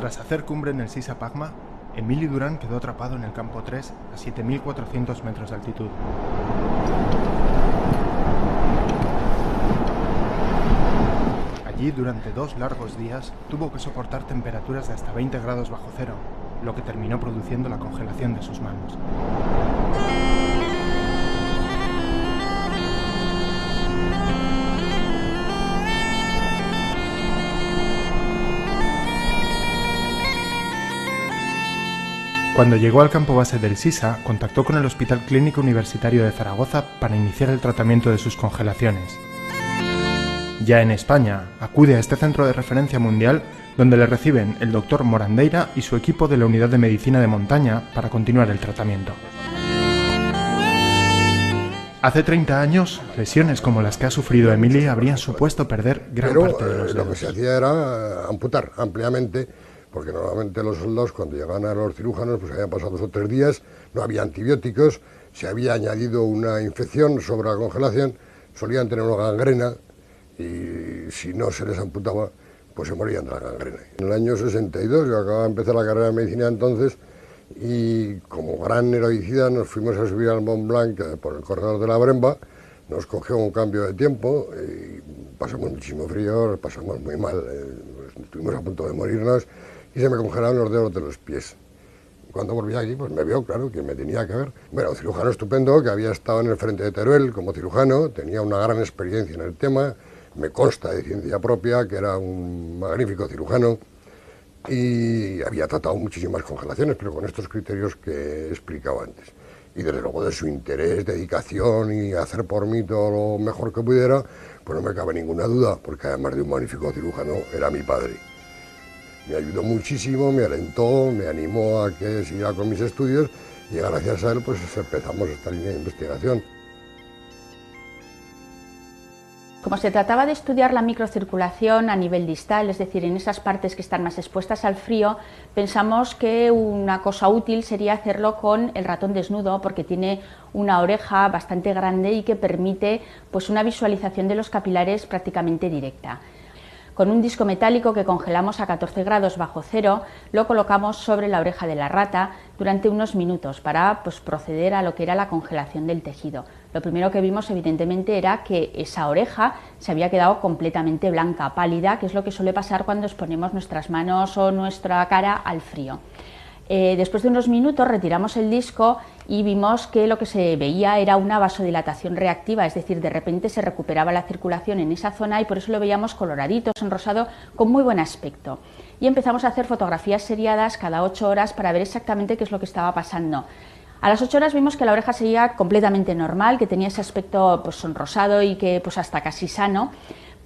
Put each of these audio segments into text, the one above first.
Tras hacer cumbre en el Sisa Pagma, Emili Durán quedó atrapado en el campo 3 a 7.400 metros de altitud. Allí, durante 2 largos días, tuvo que soportar temperaturas de hasta 20 grados bajo cero, lo que terminó produciendo la congelación de sus manos. Cuando llegó al campo base del Sisa, contactó con el Hospital Clínico Universitario de Zaragoza para iniciar el tratamiento de sus congelaciones. Ya en España, acude a este centro de referencia mundial, donde le reciben el doctor Morandeira y su equipo de la Unidad de Medicina de Montaña para continuar el tratamiento. Hace 30 años, lesiones como las que ha sufrido Emili habrían supuesto perder gran parte de los dedos. Lo que se hacía era amputar ampliamente, porque normalmente los soldados cuando llegaban a los cirujanos pues habían pasado 2 o 3 días, no había antibióticos, se había añadido una infección sobre la congelación, solían tener una gangrena y si no se les amputaba pues se morían de la gangrena. En el año 62 yo acababa de empezar la carrera de medicina entonces y como gran heroicida nos fuimos a subir al Mont Blanc por el corredor de la Bremba, nos cogió un cambio de tiempo y pasamos muchísimo frío, pasamos muy mal, estuvimos a punto de morirnos y se me congelaron los dedos de los pies. Cuando volví aquí, pues me vio, claro, que me tenía que ver. Bueno, un cirujano estupendo que había estado en el frente de Teruel como cirujano, tenía una gran experiencia en el tema, me consta de ciencia propia que era un magnífico cirujano y había tratado muchísimas congelaciones, pero con estos criterios que he explicado antes. Y desde luego de su interés, dedicación y hacer por mí todo lo mejor que pudiera, pues no me cabe ninguna duda, porque además de un magnífico cirujano, era mi padre. Me ayudó muchísimo, me alentó, me animó a que siguiera con mis estudios y gracias a él pues empezamos esta línea de investigación. Como se trataba de estudiar la microcirculación a nivel distal, es decir, en esas partes que están más expuestas al frío, pensamos que una cosa útil sería hacerlo con el ratón desnudo, porque tiene una oreja bastante grande y que permite pues, una visualización de los capilares prácticamente directa. Con un disco metálico que congelamos a 14 grados bajo cero, lo colocamos sobre la oreja de la rata durante unos minutos para pues, proceder a lo que era la congelación del tejido. Lo primero que vimos evidentemente era que esa oreja se había quedado completamente blanca, pálida, que es lo que suele pasar cuando exponemos nuestras manos o nuestra cara al frío. Después de unos minutos retiramos el disco y vimos que lo que se veía era una vasodilatación reactiva, es decir, de repente se recuperaba la circulación en esa zona y por eso lo veíamos coloradito, sonrosado, con muy buen aspecto. Y empezamos a hacer fotografías seriadas cada 8 horas para ver exactamente qué es lo que estaba pasando. A las 8 horas vimos que la oreja seguía completamente normal, que tenía ese aspecto pues, sonrosado y que pues, hasta casi sano.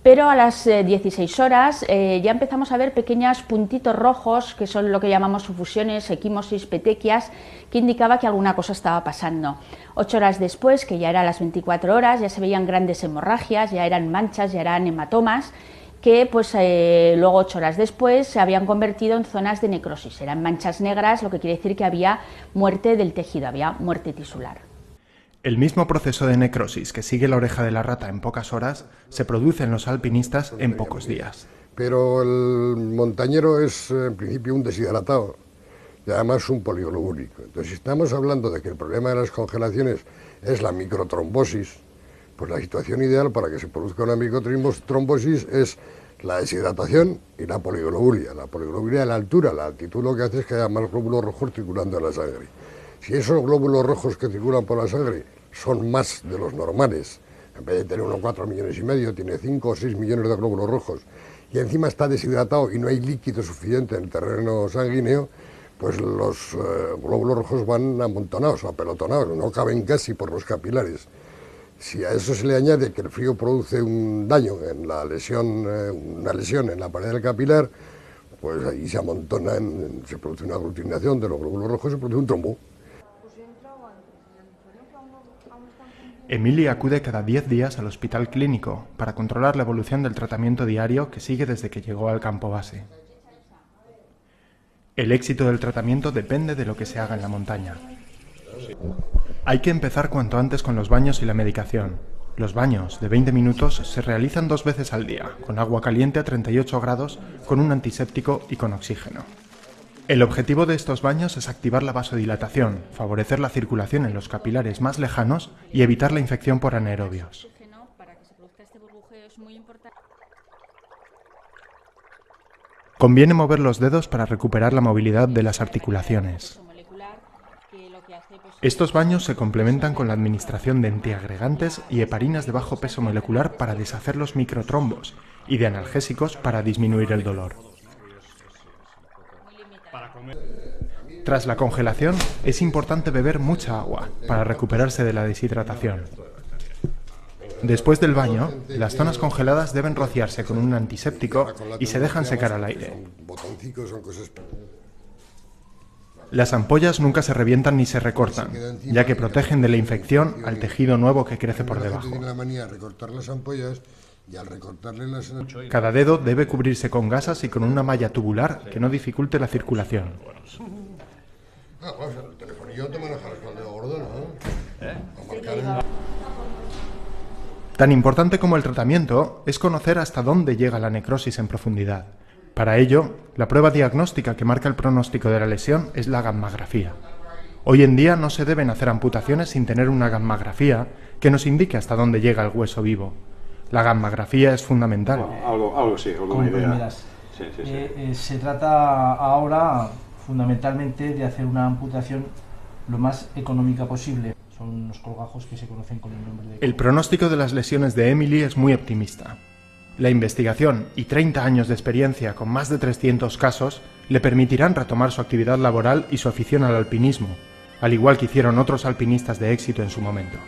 Pero a las 16 horas ya empezamos a ver pequeños puntitos rojos, que son lo que llamamos sufusiones, equimosis, petequias, que indicaba que alguna cosa estaba pasando. 8 horas después, que ya eran las 24 horas, ya se veían grandes hemorragias, ya eran manchas, ya eran hematomas, que pues, luego 8 horas después se habían convertido en zonas de necrosis. Eran manchas negras, lo que quiere decir que había muerte del tejido, había muerte tisular. El mismo proceso de necrosis que sigue la oreja de la rata en pocas horas se produce en los alpinistas en pocos días. Pero el montañero es en principio un deshidratado y además un poliglobúlico. Entonces si estamos hablando de que el problema de las congelaciones es la microtrombosis, pues la situación ideal para que se produzca una microtrombosis es la deshidratación y la poliglobulia. La poliglobulia es la altura, la altitud lo que hace es que haya más glóbulos rojos circulando en la sangre. Si esos glóbulos rojos que circulan por la sangre son más de los normales, en vez de tener unos 4,5 millones, tiene 5 o 6 millones de glóbulos rojos, y encima está deshidratado y no hay líquido suficiente en el terreno sanguíneo, pues los glóbulos rojos van amontonados, apelotonados, no caben casi por los capilares. Si a eso se le añade que el frío produce un daño en la lesión, una lesión en la pared del capilar, pues ahí se amontonan, se produce una aglutinación de los glóbulos rojos y se produce un trombo. Emili acude cada 10 días al hospital clínico para controlar la evolución del tratamiento diario que sigue desde que llegó al campo base. El éxito del tratamiento depende de lo que se haga en la montaña. Hay que empezar cuanto antes con los baños y la medicación. Los baños de 20 minutos se realizan 2 veces al día, con agua caliente a 38 grados, con un antiséptico y con oxígeno. El objetivo de estos baños es activar la vasodilatación, favorecer la circulación en los capilares más lejanos y evitar la infección por anaerobios. Conviene mover los dedos para recuperar la movilidad de las articulaciones. Estos baños se complementan con la administración de antiagregantes y heparinas de bajo peso molecular para deshacer los microtrombos y de analgésicos para disminuir el dolor. Tras la congelación, es importante beber mucha agua para recuperarse de la deshidratación. Después del baño, las zonas congeladas deben rociarse con un antiséptico y se dejan secar al aire. Las ampollas nunca se revientan ni se recortan, ya que protegen de la infección al tejido nuevo que crece por debajo. Cada dedo debe cubrirse con gasas y con una malla tubular que no dificulte la circulación. Tan importante como el tratamiento es conocer hasta dónde llega la necrosis en profundidad. Para ello, la prueba diagnóstica que marca el pronóstico de la lesión es la gammagrafía. Hoy en día no se deben hacer amputaciones sin tener una gammagrafía que nos indique hasta dónde llega el hueso vivo. La gammagrafía es fundamental. Algo sí, alguna idea. Sí. Se trata ahora fundamentalmente de hacer una amputación lo más económica posible. Son unos colgajos que se conocen con el nombre de... El pronóstico de las lesiones de Emily es muy optimista. La investigación y 30 años de experiencia con más de 300 casos le permitirán retomar su actividad laboral y su afición al alpinismo, al igual que hicieron otros alpinistas de éxito en su momento.